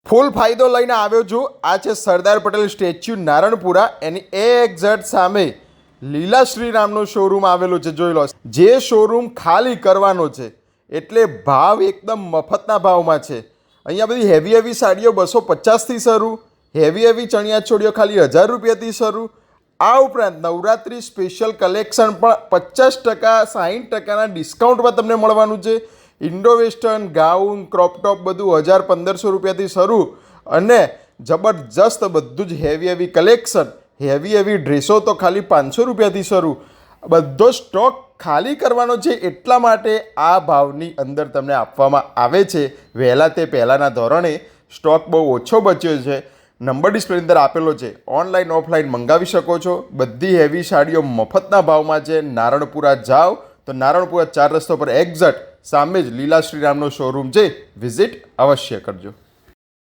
ફૂલ ફાયદો લઈને આવ્યો છું। આ છે સરદાર પટેલ સ્ટેચ્યુ નારણપુરા, એની એક્ઝેક્ટ સામે લીલાશ્રી નામનો શોરૂમ આવેલો છે। જોઈ લો, જે શોરૂમ ખાલી કરવાનો છે, એટલે ભાવ એકદમ મફતના ભાવમાં છે। અહીંયા બધી હેવી સાડીઓ 250થી શરૂ, હેવી ચણિયા ચોળીઓ ખાલી 1000 રૂપિયાથી શરૂ। આ ઉપરાંત નવરાત્રિ સ્પેશિયલ કલેક્શન પણ 50% 60%ના ડિસ્કાઉન્ટમાં તમને મળવાનું છે। ઇન્ડો વેસ્ટર્ન ગાઉન, ક્રોપટોપ બધું 1000-1500 રૂપિયાથી શરૂ અને જબરજસ્ત બધું જ હેવી કલેક્શન, હેવી ડ્રેસો તો ખાલી 500 રૂપિયાથી શરૂ। બધો સ્ટોક ખાલી કરવાનો છે, એટલા માટે આ ભાવની અંદર તમને આપવામાં આવે છે। વહેલા તે પહેલાંના ધોરણે સ્ટોક બહુ ઓછો બચ્યો છે। નંબર ડિસ્પ્લે અંદર આપેલો છે, ઓનલાઈન ઓફલાઈન મંગાવી શકો છો। બધી હેવી સાડીઓ મફતના ભાવમાં છે। નારણપુરા જાઓ તો નારણપુરા 4 રસ્તા પર એક્ઝેક્ટ સામે જ લીલાશ્રી નામનો શોરૂમ છે, વિઝિટ અવશ્ય કરજો।